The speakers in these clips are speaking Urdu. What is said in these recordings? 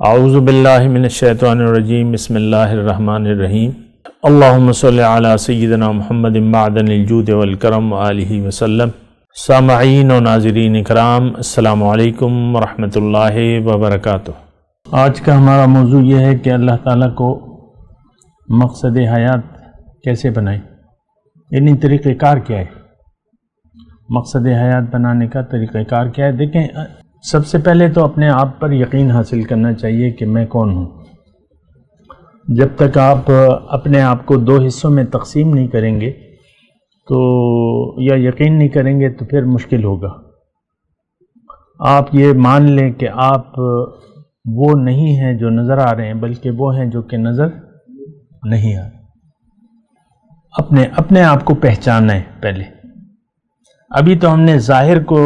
اعوذ باللہ من الشیطان الرجیم بسم اللہ الرحمن الرحیم اللہم صلی علی سیدنا محمد معدن الجود والکرم وآلہ وسلم۔ سامعین و ناظرین اکرام، السلام علیکم ورحمۃ اللہ وبرکاتہ۔ آج کا ہمارا موضوع یہ ہے کہ اللہ تعالیٰ کو مقصد حیات کیسے بنائیں، یعنی طریقہ کار کیا ہے، مقصد حیات بنانے کا طریقہ کار کیا ہے۔ دیکھیں، سب سے پہلے تو اپنے آپ پر یقین حاصل کرنا چاہیے کہ میں کون ہوں۔ جب تک آپ اپنے آپ کو دو حصوں میں تقسیم نہیں کریں گے تو یا یقین نہیں کریں گے تو پھر مشکل ہوگا۔ آپ یہ مان لیں کہ آپ وہ نہیں ہیں جو نظر آ رہے ہیں، بلکہ وہ ہیں جو کہ نظر نہیں آ رہے۔ اپنے آپ کو پہچاننا ہے پہلے۔ ابھی تو ہم نے ظاہر کو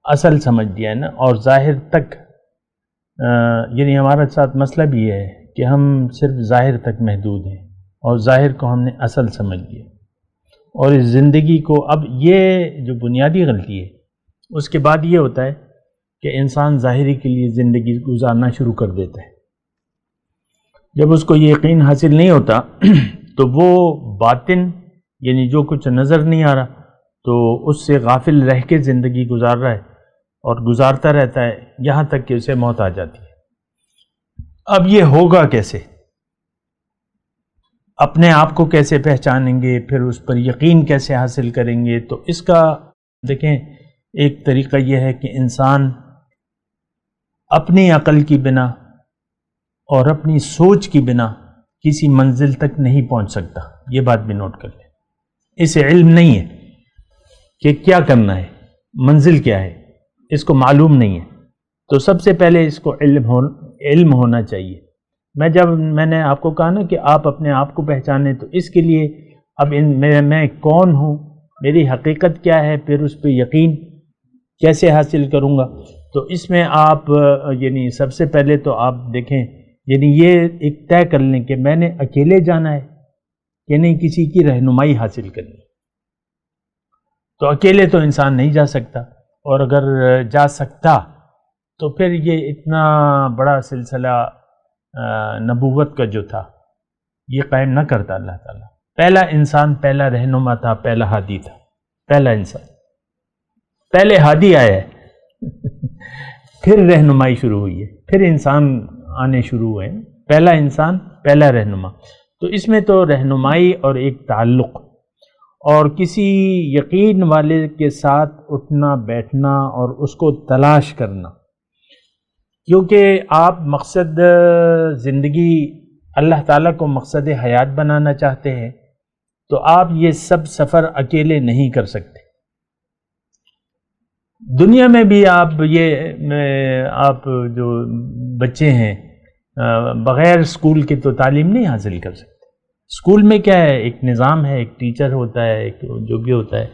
اصل سمجھ دیا ہے نا، اور ظاہر تک یعنی ہمارا ساتھ مسئلہ بھی یہ ہے کہ ہم صرف ظاہر تک محدود ہیں اور ظاہر کو ہم نے اصل سمجھ لیا، اور اس زندگی کو اب یہ جو بنیادی غلطی ہے اس کے بعد یہ ہوتا ہے کہ انسان ظاہری کے لیے زندگی گزارنا شروع کر دیتا ہے۔ جب اس کو یہ یقین حاصل نہیں ہوتا تو وہ باطن یعنی جو کچھ نظر نہیں آ رہا تو اس سے غافل رہ کے زندگی گزار رہا ہے اور گزارتا رہتا ہے یہاں تک کہ اسے موت آ جاتی ہے۔ اب یہ ہوگا کیسے؟ اپنے آپ کو کیسے پہچانیں گے، پھر اس پر یقین کیسے حاصل کریں گے؟ تو اس کا دیکھیں ایک طریقہ یہ ہے کہ انسان اپنی عقل کی بنا اور اپنی سوچ کی بنا کسی منزل تک نہیں پہنچ سکتا۔ یہ بات بھی نوٹ کر لیں، اسے علم نہیں ہے کہ کیا کرنا ہے، منزل کیا ہے، اس کو معلوم نہیں ہے۔ تو سب سے پہلے اس کو علم ہونا چاہیے۔ میں نے آپ کو کہا نا کہ آپ اپنے آپ کو پہچانیں، تو اس کے لیے اب میں کون ہوں، میری حقیقت کیا ہے، پھر اس پہ یقین کیسے حاصل کروں گا۔ تو اس میں آپ یعنی سب سے پہلے تو آپ دیکھیں، یعنی یہ ایک طے کر لیں کہ میں نے اکیلے جانا ہے کہ نہیں کسی کی رہنمائی حاصل کرنی۔ تو اکیلے تو انسان نہیں جا سکتا، اور اگر جا سکتا تو پھر یہ اتنا بڑا سلسلہ نبوت کا جو تھا یہ قائم نہ کرتا اللہ تعالیٰ۔ پہلا انسان پہلا رہنما تھا، پہلا ہادی تھا، پہلا انسان، پہلے ہادی آیا ہے پھر رہنمائی شروع ہوئی ہے، پھر انسان آنے شروع ہوئے ہیں۔ پہلا انسان پہلا رہنما، تو اس میں تو رہنمائی اور ایک تعلق اور کسی یقین والے کے ساتھ اٹھنا بیٹھنا اور اس کو تلاش کرنا، کیونکہ آپ مقصد زندگی اللہ تعالیٰ کو مقصد حیات بنانا چاہتے ہیں تو آپ یہ سب سفر اکیلے نہیں کر سکتے۔ دنیا میں بھی آپ جو بچے ہیں بغیر اسکول کے تو تعلیم نہیں حاصل کر سکتے۔ اسکول میں کیا ہے، ایک نظام ہے، ایک ٹیچر ہوتا ہے، ایک جو بھی ہوتا ہے،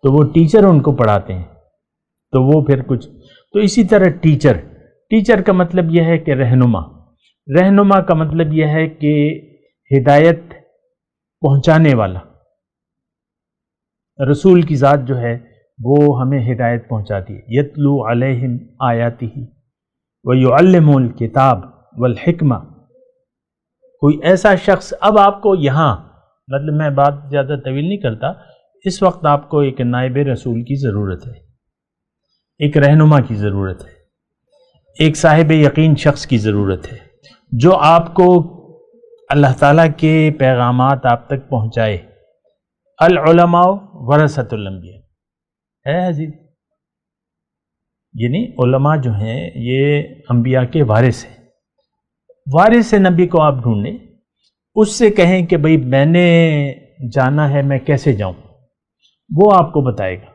تو وہ ٹیچر ان کو پڑھاتے ہیں، تو وہ پھر کچھ تو اسی طرح ٹیچر کا مطلب یہ ہے کہ رہنما کا مطلب یہ ہے کہ ہدایت پہنچانے والا۔ رسول کی ذات جو ہے وہ ہمیں ہدایت پہنچاتی ہے۔ یتلو علیہم آیاتہ ویعلمہم الکتاب والحکمہ۔ کوئی ایسا شخص، اب آپ کو یہاں مطلب میں بات زیادہ طویل نہیں کرتا، اس وقت آپ کو ایک نائب رسول کی ضرورت ہے، ایک رہنما کی ضرورت ہے، ایک صاحب یقین شخص کی ضرورت ہے جو آپ کو اللہ تعالیٰ کے پیغامات آپ تک پہنچائے۔ العلماء ورثۃ الانبیاء ہے عزیز، یعنی علماء جو ہیں یہ انبیاء کے وارث ہیں۔ وارث نبی کو آپ ڈھونڈیں، اس سے کہیں کہ بھئی میں نے جانا ہے، میں کیسے جاؤں، وہ آپ کو بتائے گا۔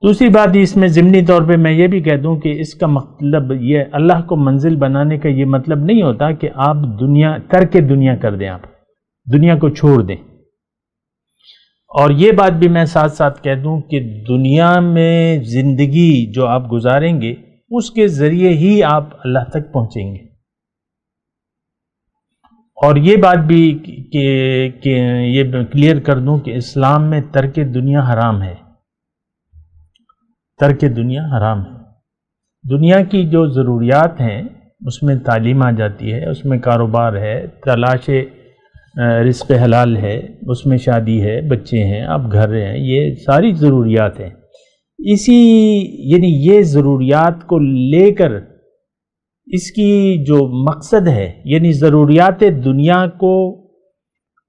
دوسری بات اس میں ضمنی طور پہ میں یہ بھی کہہ دوں کہ اس کا مطلب یہ اللہ کو منزل بنانے کا یہ مطلب نہیں ہوتا کہ آپ ترک دنیا کر دیں، آپ دنیا کو چھوڑ دیں۔ اور یہ بات بھی میں ساتھ ساتھ کہہ دوں کہ دنیا میں زندگی جو آپ گزاریں گے اس کے ذریعے ہی آپ اللہ تک پہنچیں گے۔ اور یہ بات بھی کہ یہ کلیئر کر دوں کہ اسلام میں ترک دنیا حرام ہے، ترک دنیا حرام ہے۔ دنیا کی جو ضروریات ہیں اس میں تعلیم آ جاتی ہے، اس میں کاروبار ہے، تلاش رزق حلال ہے، اس میں شادی ہے، بچے ہیں، اب گھر ہیں، یہ ساری ضروریات ہیں۔ یعنی یہ ضروریات کو لے کر اس کی جو مقصد ہے، یعنی ضروریات دنیا کو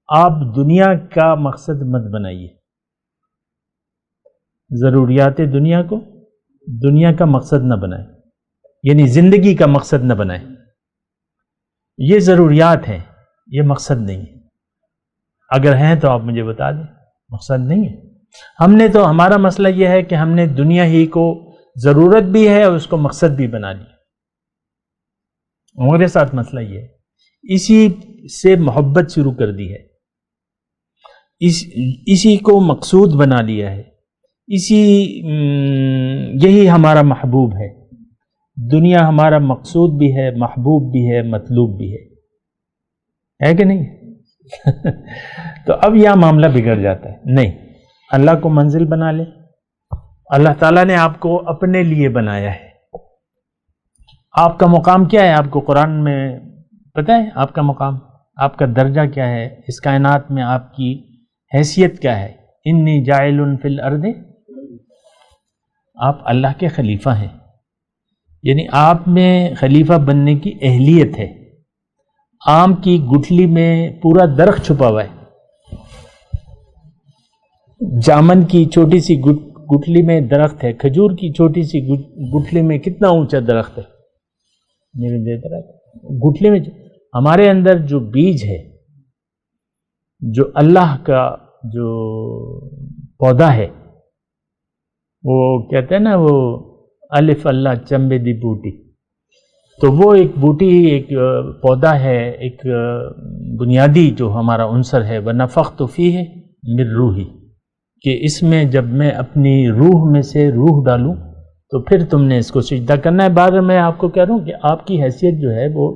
آپ دنیا کا مقصد مت بنائیے، ضروریات دنیا کو دنیا کا مقصد نہ بنائیں، یعنی زندگی کا مقصد نہ بنائیں۔ یہ ضروریات ہیں، یہ مقصد نہیں ہے۔ اگر ہیں تو آپ مجھے بتا دیں، مقصد نہیں ہے۔ ہمارا مسئلہ یہ ہے کہ ہم نے دنیا ہی کو ضرورت بھی ہے اور اس کو مقصد بھی بنا لیا۔ ہمارے ساتھ مسئلہ یہ ہے، اسی سے محبت شروع کر دی ہے، اسی کو مقصود بنا لیا ہے، یہی ہمارا محبوب ہے۔ دنیا ہمارا مقصود بھی ہے، محبوب بھی ہے، مطلوب بھی ہے کہ نہیں؟ تو اب یہ معاملہ بگڑ جاتا ہے۔ نہیں، اللہ کو منزل بنا لے۔ اللہ تعالیٰ نے آپ کو اپنے لیے بنایا ہے۔ آپ کا مقام کیا ہے؟ آپ کو قرآن میں پتہ ہے آپ کا مقام، آپ کا درجہ کیا ہے، اس کائنات میں آپ کی حیثیت کیا ہے؟ انی جاعل فی الارض، آپ اللہ کے خلیفہ ہیں، یعنی آپ میں خلیفہ بننے کی اہلیت ہے۔ آم کی گٹھلی میں پورا درخت چھپا ہوا ہے، جامن کی چھوٹی سی گٹھلی میں درخت ہے، کھجور کی چھوٹی سی گٹھلی میں کتنا اونچا درخت ہے، گٹھلی میں ہمارے اندر جو بیج ہے، جو اللہ کا جو پودا ہے، وہ کہتے ہیں نا، وہ الف اللہ چمبے دی بوٹی، تو وہ ایک بوٹی، ایک پودا ہے، ایک بنیادی جو ہمارا عنصر ہے۔ وَنَفَخْتُ فِيهِ مِن روحی، کہ اس میں جب میں اپنی روح میں سے روح ڈالوں تو پھر تم نے اس کو سجدہ کرنا ہے۔ بعد میں آپ کو کہہ رہا ہوں کہ آپ کی حیثیت جو ہے وہ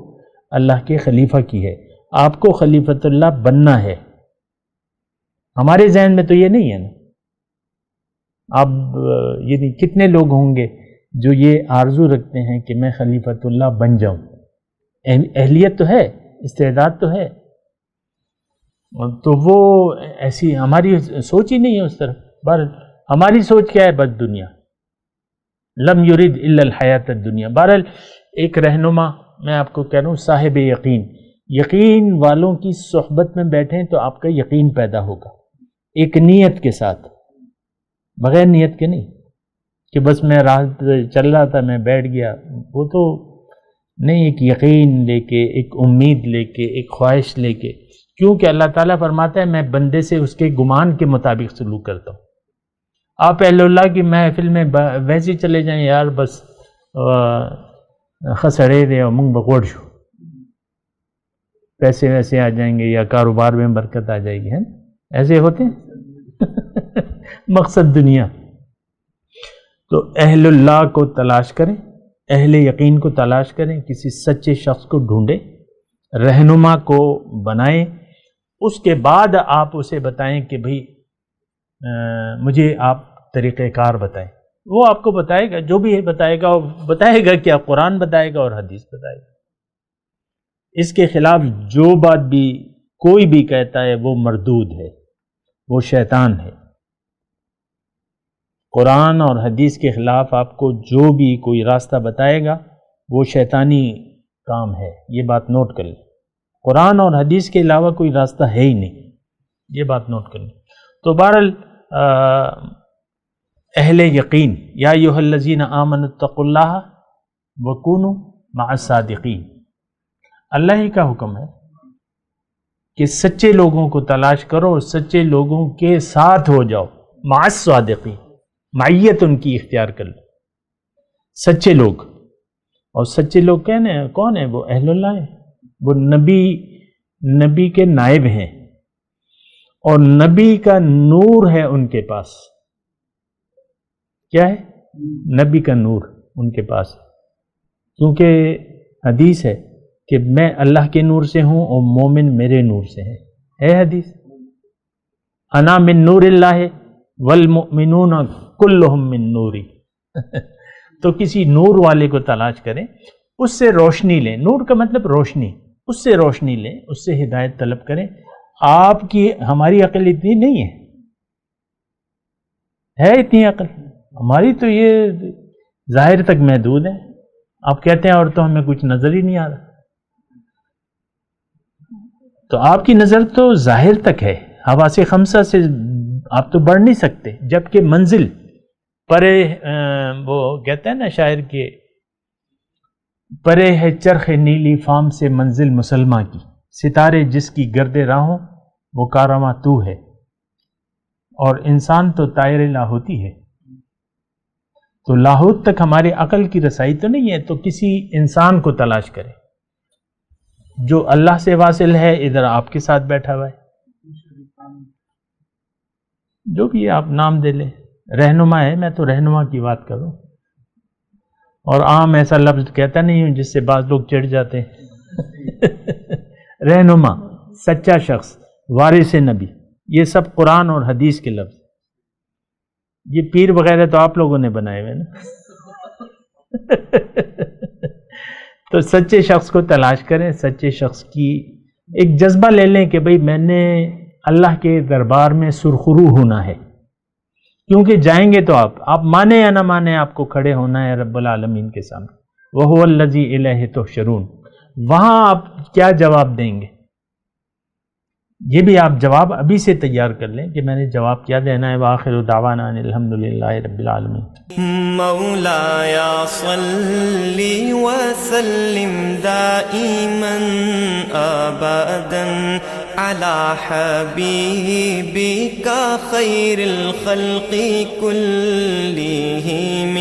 اللہ کے خلیفہ کی ہے، آپ کو خلیفۃ اللہ بننا ہے۔ ہمارے ذہن میں تو یہ نہیں ہے نا۔ اب یعنی کتنے لوگ ہوں گے جو یہ آرزو رکھتے ہیں کہ میں خلیفۃ اللہ بن جاؤں؟ اہلیت تو ہے، استعداد تو ہے، تو وہ ایسی ہماری سوچ ہی نہیں ہے اس طرف۔ بہرحال ہماری سوچ کیا ہے؟ بس دنیا، لم یرید الا الحیات الدنیا۔ بہرحال ایک رہنما، میں آپ کو کہہ رہا ہوں، صاحب یقین والوں کی صحبت میں بیٹھیں تو آپ کا یقین پیدا ہوگا، ایک نیت کے ساتھ، بغیر نیت کے نہیں کہ بس میں راہ چل رہا تھا میں بیٹھ گیا، وہ تو نہیں، ایک یقین لے کے، ایک امید لے کے، ایک خواہش لے کے، کیونکہ اللہ تعالیٰ فرماتا ہے میں بندے سے اس کے گمان کے مطابق سلوک کرتا ہوں۔ آپ اہل اللہ کی محفل میں ویسے ہی چلے جائیں، یار بس خسڑے دے اور منگ بکوڑ شو، پیسے ویسے آ جائیں گے یا کاروبار میں برکت آ جائے گی، ہے ایسے ہوتے ہیں۔ مقصد دنیا۔ تو اہل اللہ کو تلاش کریں، اہل یقین کو تلاش کریں، کسی سچے شخص کو ڈھونڈیں، رہنما کو بنائیں، اس کے بعد آپ اسے بتائیں کہ بھئی مجھے آپ طریقہ کار بتائیں۔ وہ آپ کو بتائے گا، جو بھی بتائے گا، وہ بتائے گا کیا؟ قرآن بتائے گا اور حدیث بتائے گا۔ اس کے خلاف جو بات بھی کوئی بھی کہتا ہے وہ مردود ہے، وہ شیطان ہے۔ قرآن اور حدیث کے خلاف آپ کو جو بھی کوئی راستہ بتائے گا وہ شیطانی کام ہے، یہ بات نوٹ کر لیں۔ قرآن اور حدیث کے علاوہ کوئی راستہ ہے ہی نہیں، یہ بات نوٹ کر لیں۔ تو بہرحال اہل یقین، یا ایھا الذین آمنوا اتقوا اللہ وکونوا مع الصادقین، اللہ ہی کا حکم ہے کہ سچے لوگوں کو تلاش کرو اور سچے لوگوں کے ساتھ ہو جاؤ، مع الصادقین، معیت ان کی اختیار کر لو، سچے لوگ۔ اور سچے لوگ کون ہیں؟ وہ اہل اللہ ہیں، وہ نبی کے نائب ہیں، اور نبی کا نور ہے ان کے پاس۔ کیا ہے؟ نبی کا نور ان کے پاس، کیونکہ حدیث ہے کہ میں اللہ کے نور سے ہوں اور مومن میرے نور سے ہے حدیث۔ انا من نور اللہ والمؤمنون کلہم من نوری۔ تو کسی نور والے کو تلاش کریں، اس سے روشنی لیں. نور کا مطلب روشنی، اس سے روشنی لیں، اس سے ہدایت طلب کریں. آپ کی ہماری عقل اتنی نہیں ہے اتنی عقل ہماری تو یہ ظاہر تک محدود ہے. آپ کہتے ہیں اور تو ہمیں کچھ نظر ہی نہیں آ رہا. تو آپ کی نظر تو ظاہر تک ہے، حواس خمسہ سے آپ تو بڑھ نہیں سکتے. جبکہ منزل پرے وہ کہتے ہیں نا شاعر کے، پرے ہے چرخ نیلی فام سے منزل مسلمہ کی، ستارے جس کی گرد راہوں وہ کارواں تو ہے. اور انسان تو طائر لاہوتی ہے. تو لاہوت تک ہماری عقل کی رسائی تو نہیں ہے. تو کسی انسان کو تلاش کریں جو اللہ سے واصل ہے، ادھر آپ کے ساتھ بیٹھا ہوا ہے، جو بھی آپ نام دے لیں. رہنما ہے، میں تو رہنما کی بات کروں. اور عام ایسا لفظ کہتا نہیں ہوں جس سے بعض لوگ چڑھ جاتے ہیں. رہنما، سچا شخص، وارث نبی، یہ سب قرآن اور حدیث کے لفظ. یہ پیر وغیرہ تو آپ لوگوں نے بنائے ہوئے نا. تو سچے شخص کو تلاش کریں. سچے شخص کی ایک جذبہ لے لیں کہ بھئی میں نے اللہ کے دربار میں سرخرو ہونا ہے. کیونکہ جائیں گے تو آپ مانے یا نہ مانے، آپ کو کھڑے ہونا ہے رب العالمین کے سامنے. وَهُوَ الَّذِي إِلَيْهِ تُحْشَرُونَ. وہاں آپ کیا جواب دیں گے؟ یہ بھی آپ جواب ابھی سے تیار کر لیں کہ میں نے جواب کیا دینا ہے. وآخر دعوانا ان الحمدللہ رب العالمین. مولایا صلی وسلم دائما ابدا علی حبیبک خیر الخلق کلہم.